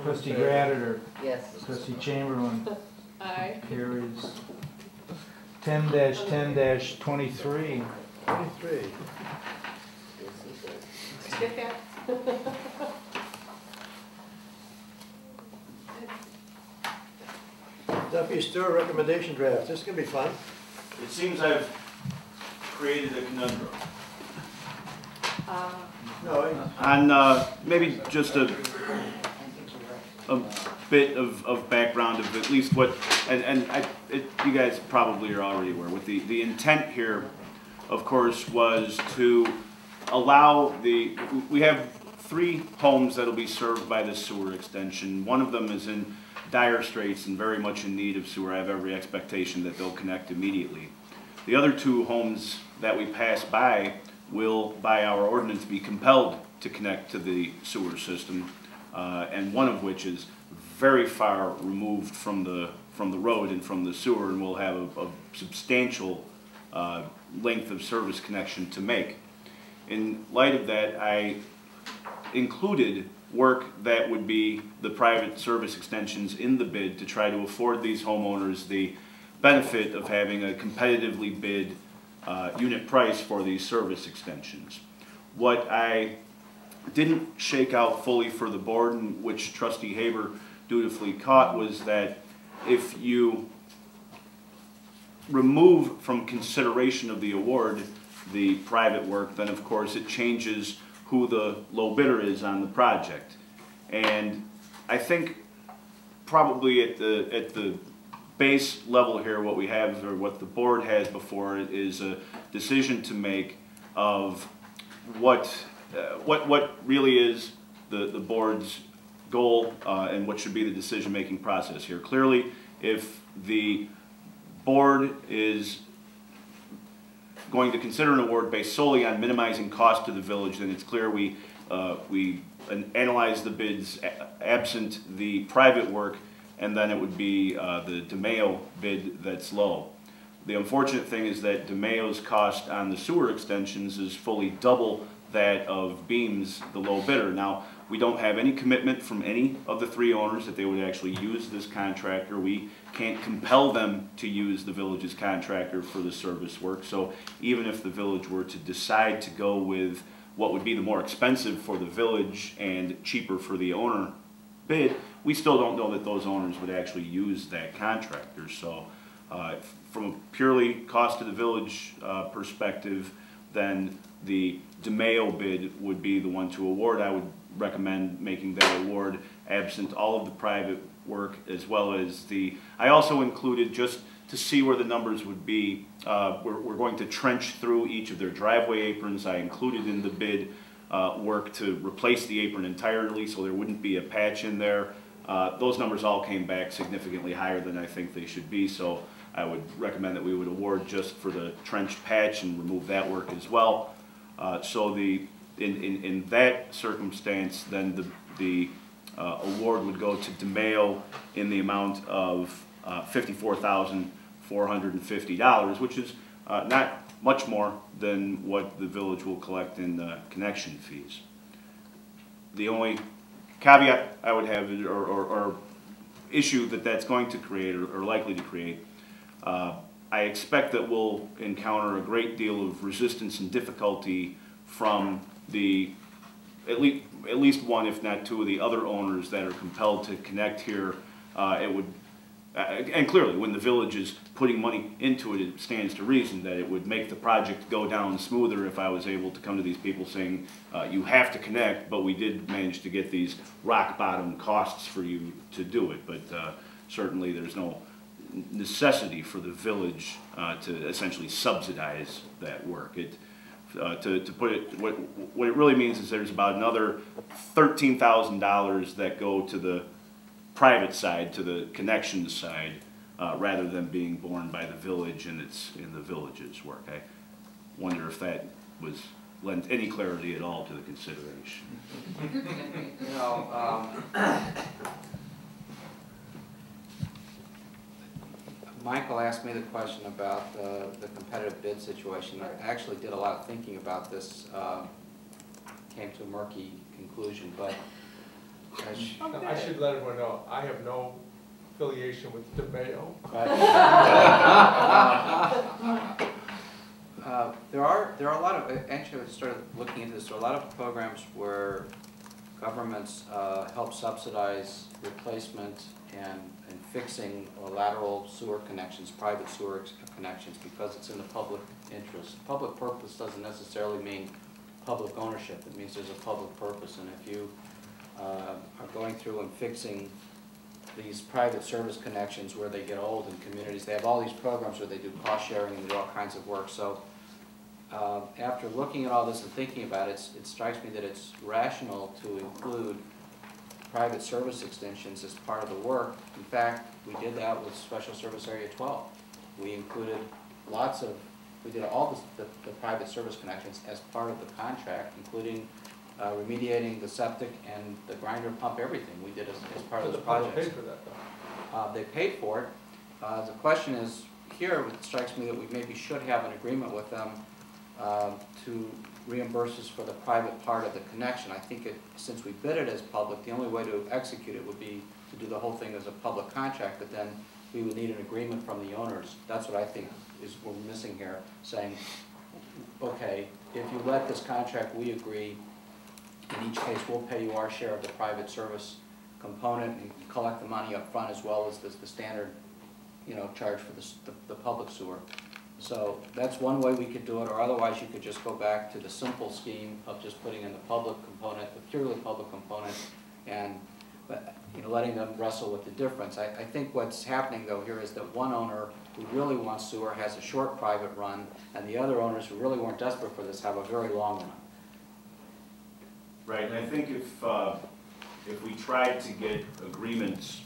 Trustee Gratiter. Yes. Trustee Chamberlain. Aye. Carries. 10-10-23. 23. Get that? Deputy Stewart recommendation draft. This is going to be fun. It seems I've created a conundrum. No, On maybe just a bit of background of at least what, you guys probably are already aware, with the intent here, of course, was to allow we have 3 homes that'll be served by the sewer extension. One of them is in dire straits and very much in need of sewer. I have every expectation that they'll connect immediately. The other 2 homes that we pass by will, by our ordinance, be compelled to connect to the sewer system, and one of which is very far removed from the road and from the sewer, and will have a substantial length of service connection to make. In light of that, I included work that would be the private service extensions in the bid to try to afford these homeowners the benefit of having a competitively bid unit price for these service extensions. What I didn't shake out fully for the board, and which Trustee Haber dutifully caught, was that if you remove from consideration of the award the private work, then of course it changes who the low bidder is on the project. And I think probably at the base level here, what we have, or what the board has before it, is a decision to make of what really is the board's goal, and what should be the decision-making process here. Clearly, if the board is going to consider an award based solely on minimizing cost to the village, then it's clear we analyze the bids absent the private work, and then it would be the DeMayo bid that's low. The unfortunate thing is that DeMayo's cost on the sewer extensions is fully double that of Beams, the low bidder. Now, we don't have any commitment from any of the 3 owners that they would actually use this contractor. We can't compel them to use the village's contractor for the service work. So even if the village were to decide to go with what would be the more expensive for the village and cheaper for the owner bid, we still don't know that those owners would actually use that contractor. So from a purely cost to the village perspective, then the DeMayo bid would be the one to award. I would recommend making that award absent all of the private work, as well as I also included, just to see where the numbers would be, we're going to trench through each of their driveway aprons. I included in the bid work to replace the apron entirely, so there wouldn't be a patch in there. Those numbers all came back significantly higher than I think they should be, so I would recommend that we would award just for the trenched patch and remove that work as well. So in that circumstance, then the award would go to DeMayo in the amount of $54,450, which is not much more than what the village will collect in connection fees. The only caveat I would have, or issue that's going to create, or likely to create, I expect that we'll encounter a great deal of resistance and difficulty from at least one, if not 2, of the other owners that are compelled to connect here. And clearly, when the village is putting money into it, it stands to reason that it would make the project go down smoother if I was able to come to these people saying, you have to connect, but we did manage to get these rock bottom costs for you to do it. But certainly there's no necessity for the village to essentially subsidize that work. To put it, what it really means is there's about another $13,000 that go to the private side, to the connection side, rather than being borne by the village and in the village's work. I wonder if that lent any clarity at all to the consideration. You know, Michael asked me the question about the competitive bid situation. I actually did a lot of thinking about this, came to a murky conclusion, but I should let everyone know, I have no affiliation with DeMayo. There are a lot of, actually I started looking into this, there are a lot of programs where governments help subsidize replacement and fixing lateral sewer connections, private sewer connections, because it's in the public interest. Public purpose doesn't necessarily mean public ownership, it means there's a public purpose, and if you are going through and fixing these private service connections where they get old in communities, they have all these programs where they do cost sharing and do all kinds of work. So after looking at all this and thinking about it, it strikes me that it's rational to include private service extensions as part of the work. In fact, we did that with Special Service Area 12. We included we did all the private service connections as part of the contract, including remediating the septic and the grinder pump, everything we did as part of The those public projects. paid for that though. They paid for it. The question is, here it strikes me that we maybe should have an agreement with them to reimburse us for the private part of the connection. I think since we bid it as public, the only way to execute it would be to do the whole thing as a public contract, but then we would need an agreement from the owners. That's what I think is we're missing here, saying, okay, if you let this contract, we agree, in each case, we'll pay you our share of the private service component and collect the money up front as well as the standard, charge for the public sewer. So that's one way we could do it, or otherwise you could just go back to the simple scheme of just putting in the public component, the purely public component, and letting them wrestle with the difference. I think what's happening though here is that one owner who really wants sewer has a short private run, and the other owners who really weren't desperate for this have a very long run. Right, and I think if we tried to get agreements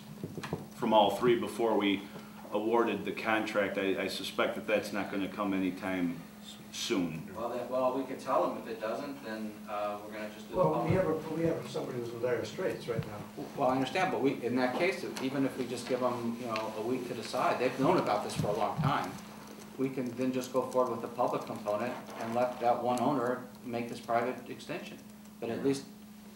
from all three before we awarded the contract, I suspect that that's not going to come anytime soon. Well, we could tell them if it doesn't, then we're going to just do the Well, public. we have somebody who's in dire straits right now. Well, I understand, but in that case, even if we just give them, a week to decide, they've known about this for a long time. We can then just go forward with the public component and let that one owner make this private extension. But at least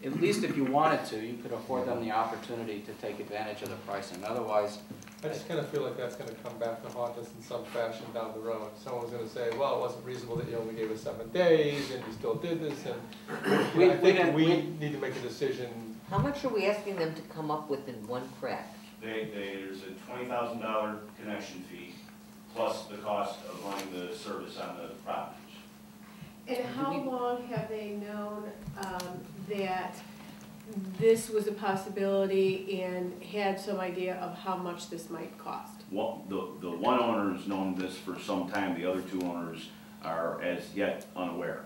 if you wanted to, you could afford them the opportunity to take advantage of the pricing. Otherwise, I just kind of feel like that's going to come back to haunt us in some fashion down the road. Someone's going to say, well, it wasn't reasonable that you only gave us 7 days and you still did this, and I think we need to make a decision. How much are we asking them to come up with in one crack? There's a $20,000 connection fee, plus the cost of running the service on the properties. And how long have they known that this was a possibility and had some idea of how much this might cost? Well, the one owner has known this for some time, the other two owners are as yet unaware.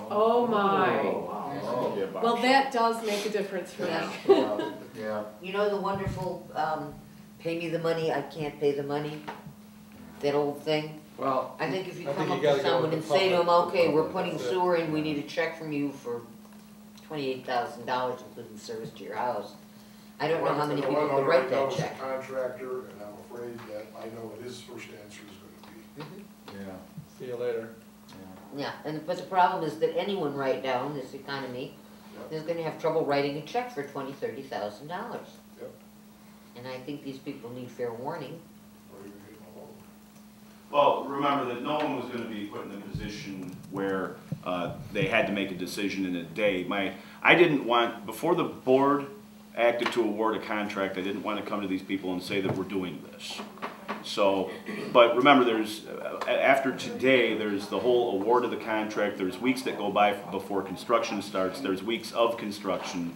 Oh my. Oh, Well, that does make a difference for them. Yeah. You know the wonderful, pay me the money, I can't pay the money, that old thing? well, I think if you I think come you up gotta to go someone with and the say to them, public. okay, we're putting That's it. sewer in, we need a check from you for $28,000, including service to your house. I don't know how many people could write that check. Contractor, and I'm afraid that I know what his first answer is gonna be. Yeah. See you later. Yeah, but the problem is that anyone right now in this economy is gonna have trouble writing a check for $20,000, $30,000. Yep. And I think these people need fair warning. Or even getting a loan. Well, remember that no one was going to be put in a position where they had to make a decision in a day. I didn't want, before the board acted to award a contract, I didn't want to come to these people and say that we're doing this. So, but remember, after today, there's the whole award of the contract, there's weeks that go by before construction starts, there's weeks of construction,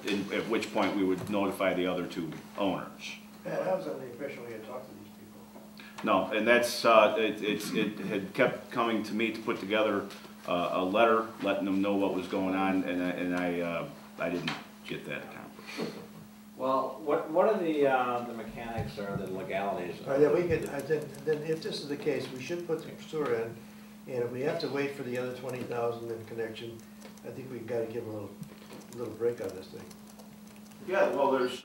at which point we would notify the other two owners. Pat, I was on the official here to talk to these people. No, and that's, it had kept coming to me to put together a letter, letting them know what was going on, and I didn't get that accomplished. Well, what are the mechanics or the legalities? All right, then we can, then if this is the case, we should put the sewer in, and if we have to wait for the other 20,000 in connection, I think we've got to give a little break on this thing. Yeah, well, there's